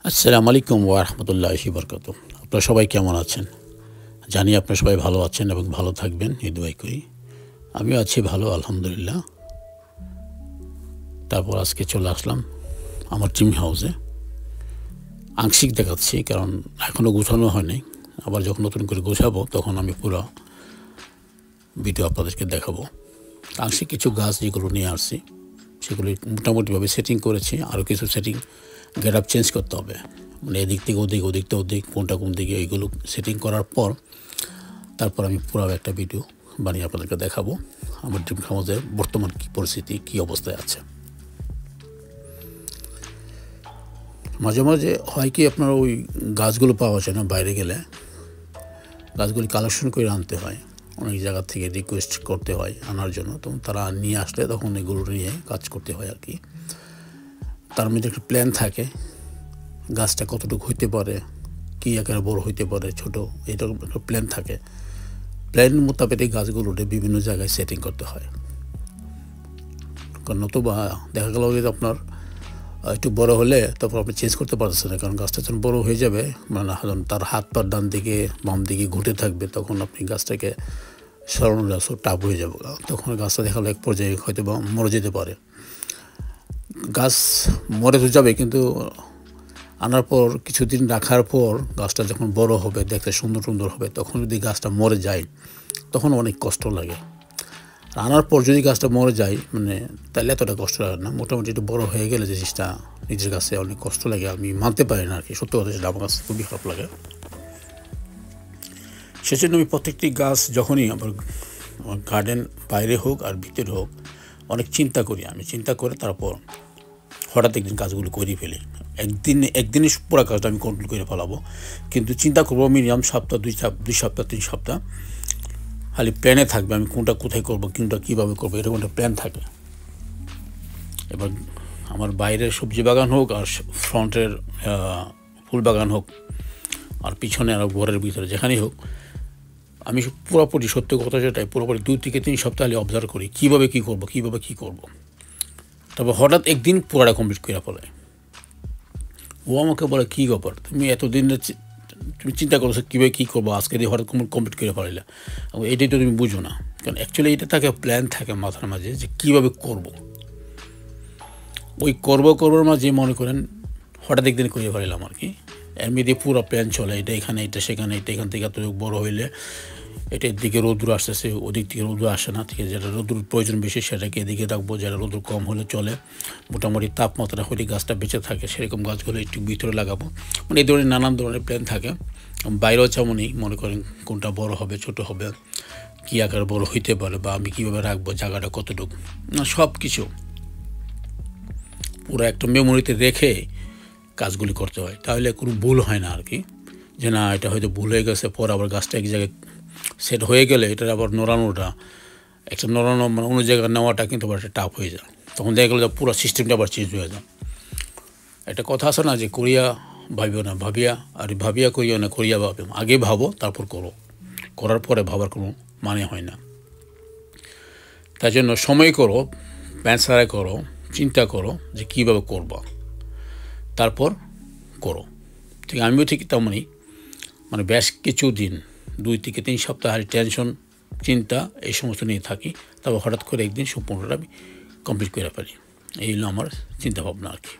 আসসালামু আলাইকুম ওয়া রাহমাতুল্লাহি ওয়া বারাকাতুহু। আপনারা সবাই কেমন আছেন? জানি আপনারা সবাই ভালো আছেন এবং ভালো থাকবেন এই দোয়াই করি। আমিও আছি ভালো আলহামদুলিল্লাহ। তারপর আজকে চলে আসলাম আমার ড্রিম হাউসে। আংশিক দেখাচ্ছি কারণ এখনও গোছানো হয়নি। আবার যখন নতুন করে গোছাবো তখন আমি পুরো ভিডিও আপনাদেরকে দেখাবো। আংশিক কিছু গাছ যেগুলো নিয়ে আসছি সেগুলি মোটামুটিভাবে সেটিং করেছি। আরও কিছু সেটিং গেটআপ চেঞ্জ করতে হবে, মানে এদিক থেকে ওদিক, ওদিক থেকে ওদিক, কোনটা কোন দিকে, এইগুলো সেটিং করার পর তারপর আমি পুরো একটা ভিডিও বানিয়ে আপনাদেরকে দেখাবো আমার ড্রিম হাউসের বর্তমান কী পরিস্থিতি, কী অবস্থায় আছে। মাঝে মাঝে হয় কি আপনার ওই গাছগুলো পাওয়া যায় না, বাইরে গেলে গাছগুলি কালেকশন করে আনতে হয়, অনেক জায়গা থেকে রিকোয়েস্ট করতে হয় আনার জন্য। তখন তারা নিয়ে আসলে তখন এগুলো নিয়ে কাজ করতে হয় আর কি। তার মধ্যে একটা প্ল্যান থাকে, গাছটা কতটুকু হইতে পারে, কী আকারে বড় হইতে পারে, ছোট, এরকম একটা প্ল্যান থাকে। প্ল্যান মোতাবেক এই গাছগুলোতে বিভিন্ন জায়গায় সেটিং করতে হয়। কারণ নতুবা দেখা গেল যে আপনার একটু বড় হলে তারপর আপনি চেঞ্জ করতে পারতেছেন না, কারণ গাছটা যখন বড় হয়ে যাবে, মানে তার হাত পা ডান দিকে বাম দিকে ঘুরতে থাকবে, তখন আপনি গাছটাকে সরানো টাফ হয়ে যাবে। তখন গাছটা দেখা গেলো এক পর্যায়ে হয়তো বা মরে যেতে পারে। গাছ মরে তো যাবে, কিন্তু আনার পর কিছুদিন রাখার পর গাছটা যখন বড় হবে, দেখতে সুন্দর সুন্দর হবে, তখন যদি গাছটা মরে যায় তখন অনেক কষ্ট লাগে। আনার পর যদি গাছটা মরে যায়, মানে তাহলে এতটা কষ্ট লাগে না। মোটামুটি একটু বড় হয়ে গেলে যে জিনিসটা নিজের কাছে অনেক কষ্ট লাগে, আমি মানতে পারি না আর কি। সত্যি কথা, সেটা আমার কাছে খুবই খারাপ লাগে। সেজন্য আমি প্রত্যেকটি গাছ যখনই আমার গার্ডেন বাইরে হোক আর ভিতরে হোক অনেক চিন্তা করি। আমি চিন্তা করে তারপর হঠাৎ একদিন কাজগুলো করে ফেলি। একদিনে পুরো কাজটা আমি কন্ট্রোল করে ফেলাবো, কিন্তু চিন্তা করবো মিনিমাম সপ্তাহ, দুই সপ্তাহ 3 সপ্তাহ খালি প্ল্যানে থাকবে। আমি কোনটা কোথায় করবো, কোনটা কীভাবে করবো, এরকম একটা প্ল্যান থাকে। এবার আমার বাইরের সবজি বাগান হোক আর ফ্রন্টের ফুল বাগান হোক আর পিছনে আর ঘরের ভিতরে যেখানেই হোক, আমি পুরোপুরি সত্য কথা যেটাই পুরোপুরি 2 থেকে 3 সপ্তাহ খালি অবজার্ভ করি কীভাবে কী করবো। তারপর হঠাৎ একদিন পুরোটা কমপ্লিট করে ফেলে। ও আমাকে বলে, কী ব্যাপার, তুমি এতদিন তুমি চিন্তা করছো কীভাবে কী করবো, আজকে দিয়ে হঠাৎ কমপ্লিট করে ফেলে। এটাই তো তুমি বুঝো না। কারণ অ্যাকচুয়ালি এটা থাকে, প্ল্যান থাকে মাথার মাঝে যে কীভাবে করবো। ওই করবোর মাঝে মনে করেন হঠাৎ একদিন করে ফেলাম আর কি। এমনি দিয়ে পুরো প্ল্যান চলে, এটা এখানে, এটা সেখানে, এটা এখান থেকে এত বড়ো হইলে এটার দিকে রোদ্র আসতেছে, ওদিক থেকে রোদ্র আসে না, ঠিক আছে, যেটা রোদ্র প্রয়োজন বেশি সেটাকে এদিকে রাখবো, যেটা রোদ্র কম হলে চলে, মোটামুটি তাপমাত্রা হলে গাছটা বেঁচে থাকে সেরকম গাছগুলো একটু ভিতরে লাগাবো। মানে এই ধরনের নানান ধরনের প্ল্যান থাকে। বাইরেও যেমনই মনে করেন কোনটা বড় হবে, ছোট হবে, কী আকার বড় হইতে পারে, বা আমি কীভাবে রাখবো, জায়গাটা কতটুকু, সব কিছু পুরো একটা মেমোরিতে রেখে কাজগুলি করতে হয়। তাহলে কোনো ভুল হয় না আর কি, যে না এটা হয়তো ভুল হয়ে গেছে, পর আবার গাছটা এক জায়গায় সেট হয়ে গেলে এটার আবার নড়ানোটা, একটা নড়ানো মানে অন্য জায়গায় নেওয়াটা কিন্তু আবার একটা টাফ হয়ে যায়। তখন দেখা গেলো যে পুরো সিস্টেমটা আবার চেঞ্জ হয়ে যায়। একটা কথা আছে না যে করিয়া ভাবিও না, ভাবিয়া করিও না, করিয়া ভাবিও। আগে ভাবো তারপর করো, করার পরে ভাবার কোনো মানে হয় না। তাই জন্য সময় করো, প্যান্সারে করো, চিন্তা করো যে কীভাবে করবো, তারপর করো। ঠিক আমিও ঠিক তেমনই, মানে বেশ কিছু দিন 2 থেকে 3 সপ্তাহ টেনশন, চিন্তা এই সমস্ত নিয়ে থাকি, তারপর হঠাৎ করে একদিন সম্পূর্ণটা আমি কমপ্লিট করে ফেলি। এই হলো আমার চিন্তাভাবনা আর কি।